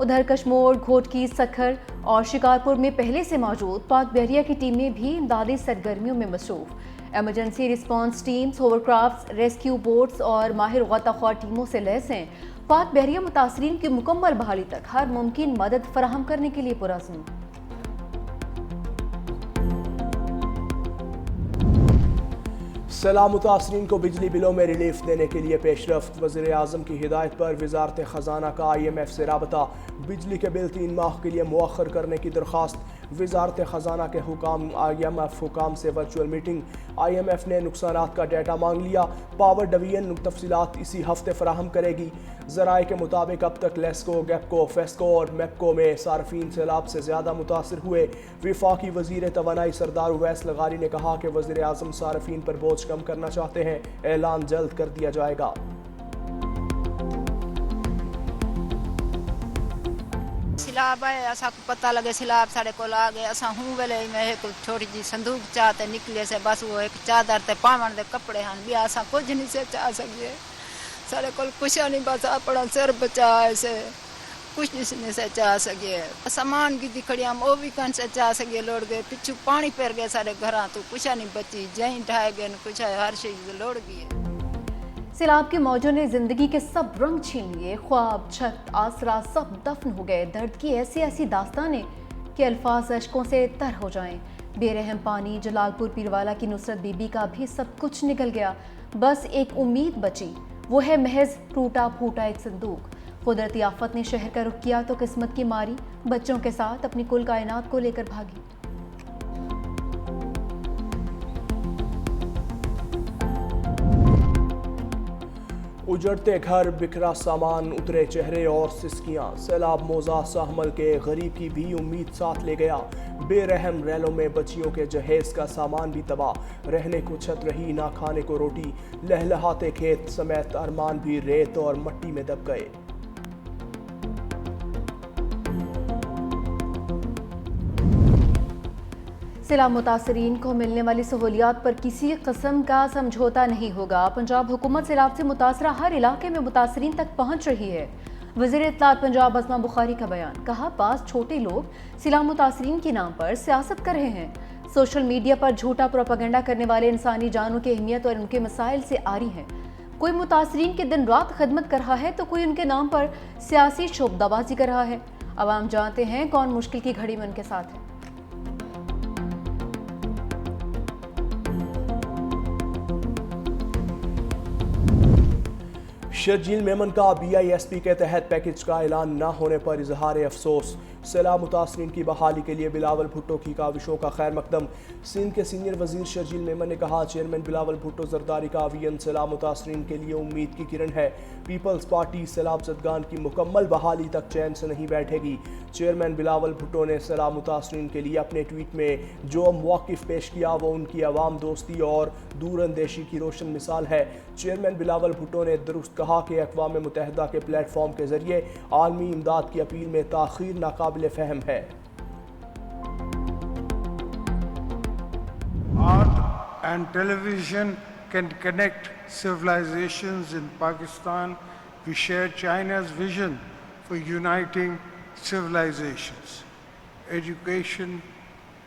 ادھر کشمور، گھوٹکی، سکھر اور شکارپور میں پہلے سے موجود پاک بحریہ کی ٹیمیں بھی امدادی سرگرمیوں میں مصروف۔ Emergency response teams, ہوور crafts, rescue bots اور ماہر غوطہ خور ٹیموں سے لیس ہیں۔ پاک بحریہ متاثرین کی مکمل بحالی تک ہر ممکن مدد فراہم کرنے کے لیے پرعزم۔ سیلاب متاثرین کو بجلی بلوں میں ریلیف دینے کے لیے پیش رفت۔ وزیر اعظم کی ہدایت پر وزارت خزانہ کا IMF سے رابطہ، بجلی کے بل 3 ماہ کے لیے مؤخر کرنے کی درخواست۔ وزارت خزانہ کے حکام IMF حکام سے ورچوئل میٹنگ۔ IMF نے نقصانات کا ڈیٹا مانگ لیا، پاور ڈویژن تفصیلات اسی ہفتے فراہم کرے گی۔ ذرائع کے مطابق اب تک لیسکو، گیپکو، فیسکو اور میپکو میں صارفین سیلاب سے زیادہ متاثر ہوئے۔ وفاقی وزیر توانائی سردار اویس لغاری نے کہا کہ وزیر اعظم صارفین پر بوجھ کم کرنا چاہتے ہیں، اعلان جلد کر دیا جائے گا۔ سیلاب آئے اسا کو پتہ لگے سیلاب ساڑے کو آ گئے اسا ہوں ویلے میں ایک چھوٹی جی صندوق چاہتے نکلے سے بس وہ ایک چادر تے پاون دے کپڑے ہن بھی اسا کچھ نہیں سے چاہ سکے ساڑے کول کچھ نہیں بس اپنا سر بچا سے کچھ نہیں سے چاہ سکے سامان کی دکھڑیاں وہ بھی کن سے چاہ سکے لوڑ گئے پچھو پانی پھر گئے سارے گھراں تو کچھ نہیں بچی جہیں ڈھائے گئے کچھ ہر شے لوڑ گئی۔ سیلاب کے موجوں نے زندگی کے سب رنگ چھین لیے، خواب، چھت، آسرا سب دفن ہو گئے۔ درد کی ایسی داستانیں کہ الفاظ اشکوں سے تر ہو جائیں۔ بے رحم پانی، جلال پور پیروالا کی نصرت بی بی کا بھی سب کچھ نکل گیا، بس ایک امید بچی، وہ ہے محض ٹوٹا پھوٹا ایک صندوق۔ قدرتی آفت نے شہر کا رخ کیا تو قسمت کی ماری بچوں کے ساتھ اپنی کل کائنات کو لے کر بھاگی۔ اجڑتے گھر، بکھرا سامان، اترے چہرے اور سسکیاں۔ سیلاب موزہ ساحمل کے غریب کی بھی امید ساتھ لے گیا۔ بے رحم ریلوں میں بچیوں کے جہیز کا سامان بھی تباہ، رہنے کو چھت رہی نہ کھانے کو روٹی، لہلہاتے کھیت سمیت ارمان بھی ریت اور مٹی میں دب گئے۔ سیلاب متاثرین کو ملنے والی سہولیات پر کسی قسم کا سمجھوتا نہیں ہوگا۔ پنجاب حکومت سیلاب سے متاثرہ ہر علاقے میں متاثرین تک پہنچ رہی ہے۔ وزیر اطلاعات پنجاب عظمہ بخاری کا بیان، کہا بعض چھوٹے لوگ سیلاب متاثرین کے نام پر سیاست کر رہے ہیں، سوشل میڈیا پر جھوٹا پروپیگنڈا کرنے والے انسانی جانوں کی اہمیت اور ان کے مسائل سے آری ہیں۔ کوئی متاثرین کی دن رات خدمت کر رہا ہے تو کوئی ان کے نام پر سیاسی شعبدہ بازی کر رہا ہے۔ عوام جانتے ہیں کون مشکل کی گھڑی میں ان کے ساتھ ہے۔ شرجیل میمن کا BISP کے تحت پیکج کا اعلان نہ ہونے پر اظہار افسوس۔ سیلاب متاثرین کی بحالی کے لیے بلاول بھٹو کی کاوشوں کا خیر مقدم۔ سندھ کے سینئر وزیر شرجیل میمن نے کہا چیئرمین بلاول بھٹو زرداری کا عوین سیلاب متاثرین کے لیے امید کی کرن ہے۔ پیپلز پارٹی سیلاب زدگان کی مکمل بحالی تک چین سے نہیں بیٹھے گی۔ چیئرمین بلاول بھٹو نے سیلاب متاثرین کے لیے اپنے ٹویٹ میں جو مواقف پیش کیا وہ ان کی عوام دوستی اور دور اندیشی کی روشن مثال ہے۔ چیئرمین بلاول بھٹو نے درست کہا کہ اقوام متحدہ کے پلیٹ فارم کے ذریعے عالمی امداد کی اپیل میں تاخیر ناقابل فہم ہے۔ Art and television can connect civilizations in Pakistan. We share China's vision for uniting civilizations. Education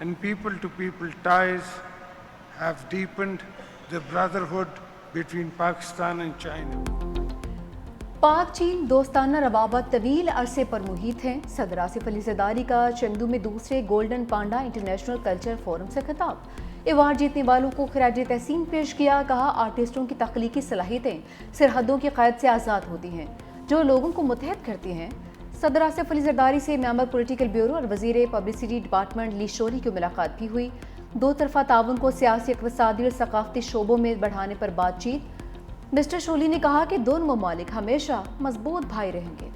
and people-to-people ties have deepened the brotherhood between Pakistan and China. پاک چین دوستانہ روابط طویل عرصے پر محیط ہیں۔ صدر آصف علی زرداری کا چندو میں دوسرے golden panda international culture forum سے خطاب، ایوارڈ جیتنے والوں کو خراج تحسین پیش کیا، کہا آرٹسٹوں کی تخلیقی صلاحیتیں سرحدوں کی قید سے آزاد ہوتی ہیں جو لوگوں کو متحد کرتی ہیں۔ صدر آصف علی زرداری سے ممبر پولیٹیکل بیورو اور وزیر پبلسٹی ڈپارٹمنٹ لی شوری کی ملاقات بھی ہوئی۔ دو طرفہ تعاون کو سیاسی، اقتصادی اور ثقافتی شعبوں میں بڑھانے پر بات چیت۔ مسٹر شولی نے کہا کہ دونوں ممالک ہمیشہ مضبوط بھائی رہیں گے۔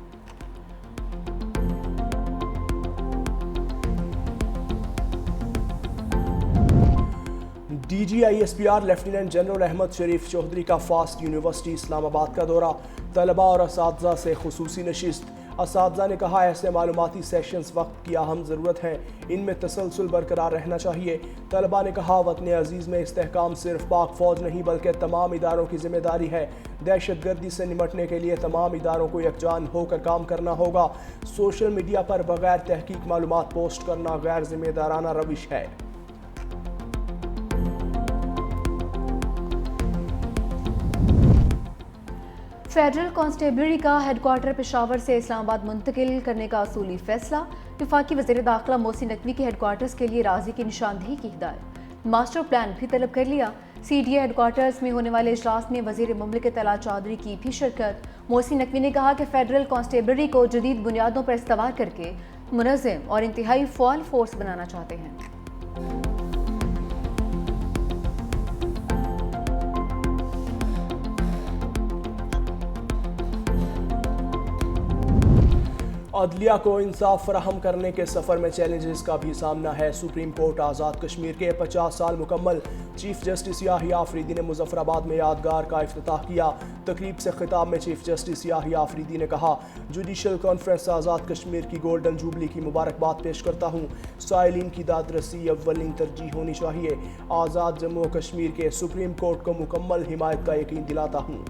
DGISPR لیفٹیننٹ جنرل احمد شریف چودھری کا فاسٹ یونیورسٹی اسلام آباد کا دورہ، طلباء اور اساتذہ سے خصوصی نشست۔ اساتذہ نے کہا ایسے معلوماتی سیشنز وقت کی اہم ضرورت ہیں، ان میں تسلسل برقرار رہنا چاہیے۔ طلباء نے کہا وطن عزیز میں استحکام صرف پاک فوج نہیں بلکہ تمام اداروں کی ذمہ داری ہے۔ دہشت گردی سے نمٹنے کے لیے تمام اداروں کو یکجان ہو کر کام کرنا ہوگا۔ سوشل میڈیا پر بغیر تحقیق معلومات پوسٹ کرنا غیر ذمہ دارانہ روش ہے۔ فیڈرل کانسٹیبلری کا ہیڈ کوارٹر پشاور سے اسلام آباد منتقل کرنے کا اصولی فیصلہ۔ وفاقی وزیر داخلہ محسن نقوی کی ہیڈ کوارٹرز کے لیے راضی کی نشاندہی کی ہدایت۔ ماسٹر پلان بھی طلب کر لیا۔ C D A headquarters میں ہونے والے اجلاس میں وزیر مملکت طلعت چودھری کی بھی شرکت۔ محسن نقوی نے کہا کہ فیڈرل کانسٹیبلری کو جدید بنیادوں پر استوار کر کے منظم اور انتہائی فعال فورس بنانا چاہتے ہیں۔ عدلیہ کو انصاف فراہم کرنے کے سفر میں چیلنجز کا بھی سامنا ہے۔ سپریم کورٹ آزاد کشمیر کے 50 سال مکمل چیف جسٹس یاحییٰ آفریدی نے مظفر آباد میں یادگار کا افتتاح کیا۔ تقریب سے خطاب میں چیف جسٹس یاحییٰ آفریدی نے کہا جوڈیشل کانفرنس آزاد کشمیر کی گولڈن جوبلی کی مبارکباد پیش کرتا ہوں۔ سائلین کی داد رسی اولین ترجیح ہونی چاہیے۔ آزاد جموں و کشمیر کے سپریم کورٹ کو مکمل حمایت کا یقین دلاتا ہوں۔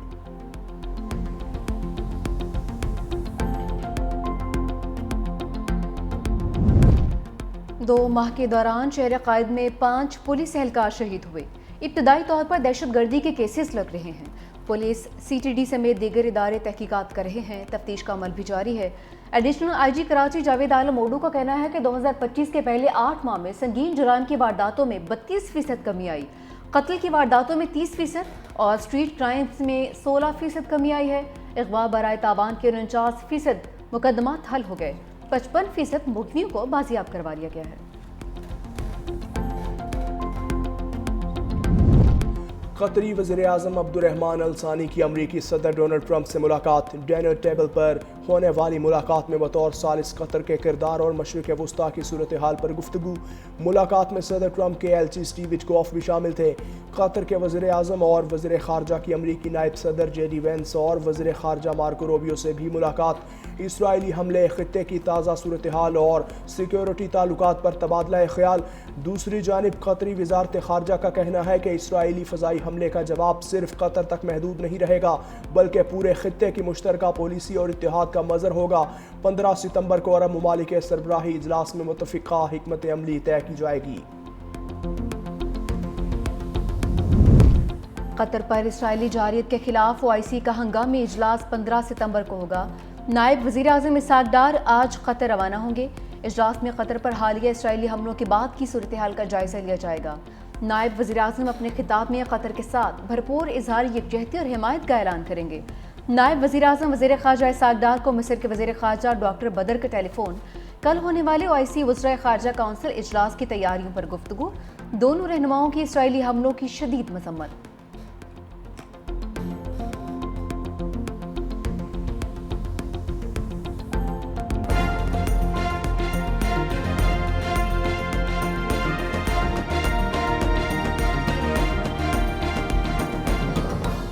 2 ماہ کے دوران شہر قائد میں 5 پولیس اہلکار شہید ہوئے۔ ابتدائی طور پر دہشت گردی کے کیسز لگ رہے ہیں۔ پولیس سی ٹی ڈی سمیت دیگر ادارے تحقیقات کر رہے ہیں۔ تفتیش کا عمل بھی جاری ہے۔ Additional I G Karachi Javed Alam Odho کا کہنا ہے کہ 2025 کے پہلے 8 ماہ میں سنگین جرائم کی وارداتوں میں 32% کمی آئی، قتل کی وارداتوں میں 30% اور اسٹریٹ کرائمز میں 16% کمی آئی ہے۔ اغوا برائے تاوان کے 49% مقدمات حل ہو گئے، 55% ملزموں کو بازیاب کروا لیا گیا ہے۔ قطری وزیر اعظم عبدالرحمن الثانی کی امریکی صدر ڈونلڈ ٹرمپ سے ملاقات۔ ڈنر ٹیبل پر ہونے والی ملاقات میں بطور ثالث قطر کے کردار اور مشرق وسطیٰ کی صورتحال پر گفتگو۔ ملاقات میں صدر ٹرمپ کے ایلچی سٹیو وٹکوف بھی شامل تھے۔ قطر کے وزیر اعظم اور وزیر خارجہ کی امریکی نائب صدر جے ڈی وینس اور وزیر خارجہ مارکو روبیو سے بھی ملاقات۔ اسرائیلی حملے، خطے کی تازہ صورتحال اور سیکیورٹی تعلقات پر تبادلہ خیال۔ دوسری جانب قطری وزارت خارجہ کا کہنا ہے کہ اسرائیلی فضائی حملے کا جواب صرف قطر تک محدود نہیں رہے گا بلکہ پورے خطے کی مشترکہ پالیسی اور اتحاد کا مظہر ہوگا۔ 15 ستمبر کو عرب ممالک کے سربراہی اجلاس میں متفقہ حکمت عملی طے کی جائے گی۔ قطر پر اسرائیلی جارحیت کے خلاف OIC کا ہنگامی اجلاس 15 ستمبر کو ہوگا۔ نائب وزیر اعظم اسحاق ڈار آج قطر روانہ ہوں گے۔ اجلاس میں قطر پر حالیہ اسرائیلی حملوں کے بعد کی صورتحال کا جائزہ لیا جائے گا۔ نائب وزیر اعظم اپنے خطاب میں قطر کے ساتھ بھرپور اظہار یکجہتی اور حمایت کا اعلان کریں گے۔ نائب وزیر اعظم وزیر خارجہ اسحاق ڈار کو مصر کے وزیر خارجہ ڈاکٹر بدر کا ٹیلی فون۔ کل ہونے والے OIC وزرائے خارجہ کونسل اجلاس کی تیاریوں پر گفتگو۔ دونوں رہنماؤں کی اسرائیلی حملوں کی شدید مذمت۔